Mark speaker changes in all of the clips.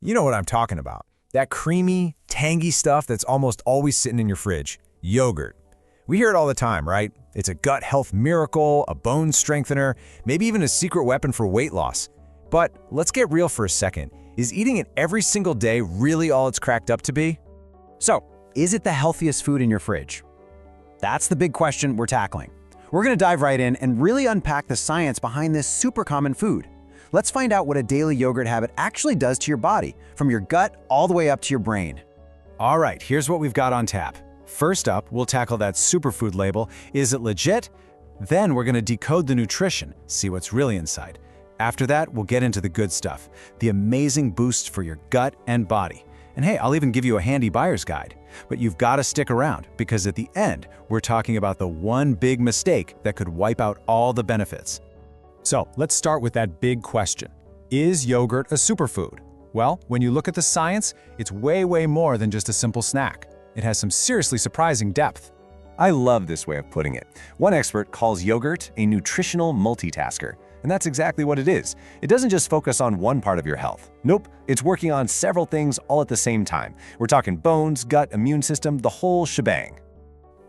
Speaker 1: You know what I'm talking about. That creamy, tangy stuff that's almost always sitting in your fridge. Yogurt. We hear it all the time, right? It's a gut health miracle, a bone strengthener, maybe even a secret weapon for weight loss. But let's get real for a second. Is eating it every single day really all it's cracked up to be?
Speaker 2: So, is it the healthiest food in your fridge? That's the big question we're tackling. We're going to dive right in and really unpack the science behind this super common food. Let's find out what a daily yogurt habit actually does to your body, from your gut all the way up to your brain.
Speaker 1: All right, here's what we've got on tap. First up, we'll tackle that superfood label. Is it legit? Then we're going to decode the nutrition, see what's really inside. After that, we'll get into the good stuff, the amazing boosts for your gut and body. And hey, I'll even give you a handy buyer's guide. But you've got to stick around, because at the end, we're talking about the one big mistake that could wipe out all the benefits. So let's start with that big question. Is yogurt a superfood? Well, when you look at the science, it's way more than just a simple snack. It has some seriously surprising depth.
Speaker 3: I love this way of putting it. One expert calls yogurt a nutritional multitasker, and that's exactly what it is. It doesn't just focus on one part of your health. Nope, it's working on several things all at the same time. We're talking bones, gut, immune system, the whole shebang.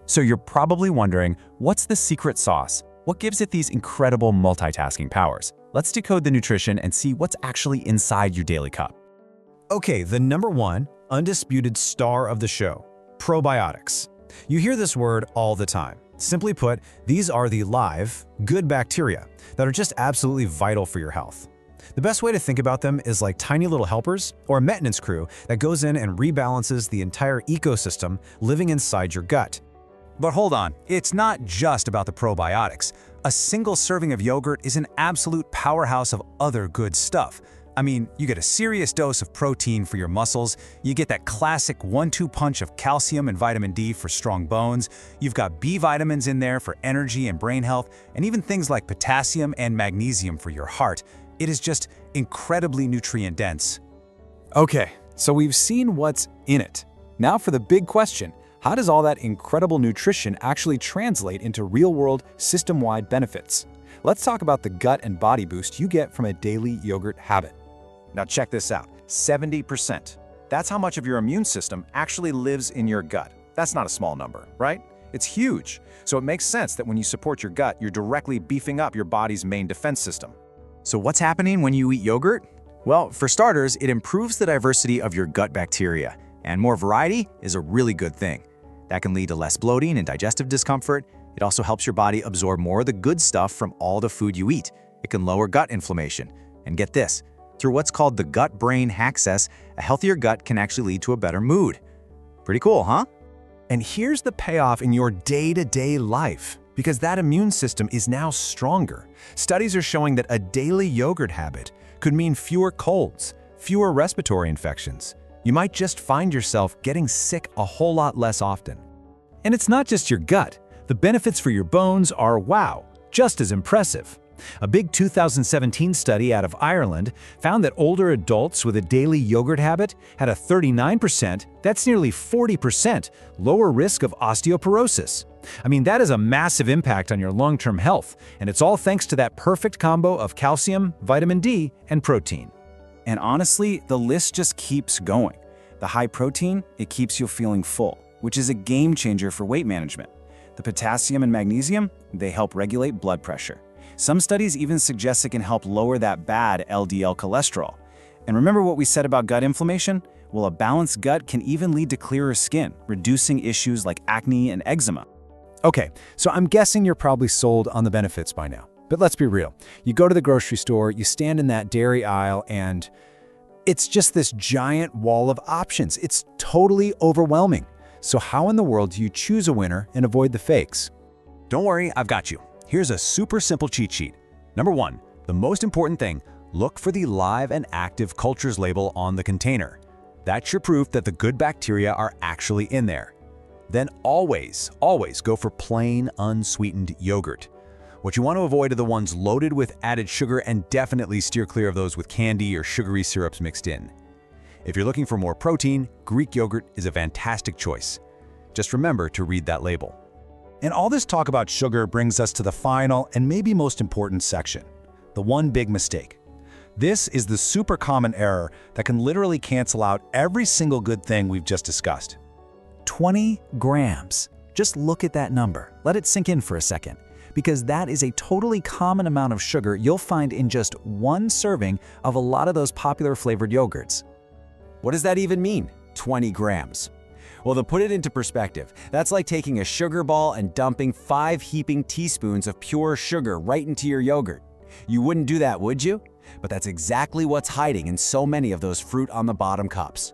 Speaker 4: So you're probably wondering, what's the secret sauce? What gives it these incredible multitasking powers? Let's decode the nutrition and see what's actually inside your daily cup.
Speaker 1: Okay, the number one, undisputed star of the show, probiotics. You hear this word all the time. Simply put, these are the live, good bacteria that are just absolutely vital for your health. The best way to think about them is like tiny little helpers or a maintenance crew that goes in and rebalances the entire ecosystem living inside your gut. But hold on, it's not just about the probiotics. A single serving of yogurt is an absolute powerhouse of other good stuff. I mean, you get a serious dose of protein for your muscles, you get that classic 1-2 punch of calcium and vitamin D for strong bones, you've got B vitamins in there for energy and brain health, and even things like potassium and magnesium for your heart. It is just incredibly nutrient-dense. Okay, so we've seen what's in it. Now for the big question. How does all that incredible nutrition actually translate into real-world, system-wide benefits? Let's talk about the gut and body boost you get from a daily yogurt habit. Now check this out, 70%. That's how much of your immune system actually lives in your gut. That's not a small number, right? It's huge. So it makes sense that when you support your gut, you're directly beefing up your body's main defense system. So what's happening when you eat yogurt? Well, for starters, it improves the diversity of your gut bacteria, and more variety is a really good thing. That can lead to less bloating and digestive discomfort. It also helps your body absorb more of the good stuff from all the food you eat. It can lower gut inflammation. And get this, through what's called the gut-brain axis, a healthier gut can actually lead to a better mood. Pretty cool, huh? And here's the payoff in your day-to-day life, because that immune system is now stronger. Studies are showing that a daily yogurt habit could mean fewer colds, fewer respiratory infections. You might just find yourself getting sick a whole lot less often. And it's not just your gut. The benefits for your bones are, wow, just as impressive. A big 2017 study out of Ireland found that older adults with a daily yogurt habit had a 39%, that's nearly 40%, lower risk of osteoporosis. I mean, that is a massive impact on your long-term health, and it's all thanks to that perfect combo of calcium, vitamin D, and protein. And honestly, the list just keeps going. The high protein, it keeps you feeling full, which is a game changer for weight management. The potassium and magnesium, they help regulate blood pressure. Some studies even suggest it can help lower that bad LDL cholesterol. And remember what we said about gut inflammation? Well, a balanced gut can even lead to clearer skin, reducing issues like acne and eczema. Okay, so I'm guessing you're probably sold on the benefits by now. But let's be real. You go to the grocery store, you stand in that dairy aisle, and it's just this giant wall of options. It's totally overwhelming. So how in the world do you choose a winner and avoid the fakes? Don't worry, I've got you. Here's a super simple cheat sheet. Number one, the most important thing, look for the live and active cultures label on the container. That's your proof that the good bacteria are actually in there. Then always go for plain, unsweetened yogurt. What you want to avoid are the ones loaded with added sugar, and definitely steer clear of those with candy or sugary syrups mixed in. If you're looking for more protein, Greek yogurt is a fantastic choice. Just remember to read that label. And all this talk about sugar brings us to the final and maybe most important section, the one big mistake.
Speaker 5: This is the super common error that can literally cancel out every single good thing we've just discussed.
Speaker 4: 20 grams. Just look at that number. Let it sink in for a second, because that is a totally common amount of sugar you'll find in just one serving of a lot of those popular flavored yogurts.
Speaker 2: What does that even mean, 20 grams? Well, to put it into perspective, that's like taking a sugar ball and dumping 5 heaping teaspoons of pure sugar right into your yogurt. You wouldn't do that, would you? But that's exactly what's hiding in so many of those fruit on the bottom cups.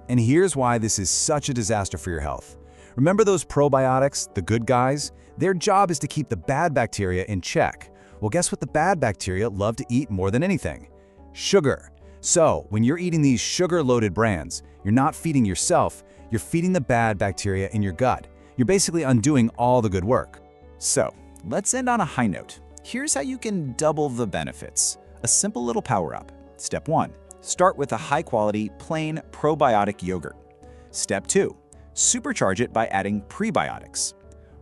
Speaker 1: And here's why this is such a disaster for your health. Remember those probiotics, the good guys? Their job is to keep the bad bacteria in check. Well, guess what the bad bacteria love to eat more than anything? Sugar. So, when you're eating these sugar-loaded brands, you're not feeding yourself, you're feeding the bad bacteria in your gut. You're basically undoing all the good work.
Speaker 4: So, let's end on a high note. Here's how you can double the benefits. A simple little power-up. Step 1. Start with a high-quality, plain probiotic yogurt. Step 2. Supercharge it by adding prebiotics.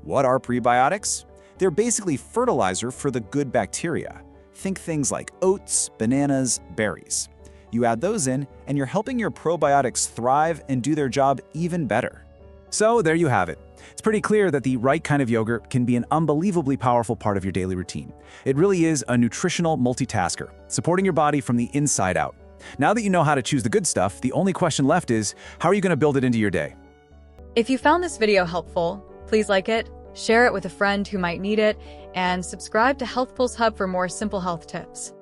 Speaker 4: What are prebiotics? They're basically fertilizer for the good bacteria. Think things like oats, bananas, berries. You add those in, and you're helping your probiotics thrive and do their job even better. So there you have it. It's pretty clear that the right kind of yogurt can be an unbelievably powerful part of your daily routine. It really is a nutritional multitasker, supporting your body from the inside out. Now that you know how to choose the good stuff, the only question left is, how are you going to build it into your day?
Speaker 6: If you found this video helpful, please like it, share it with a friend who might need it, and subscribe to HealthPulse Hub for more simple health tips.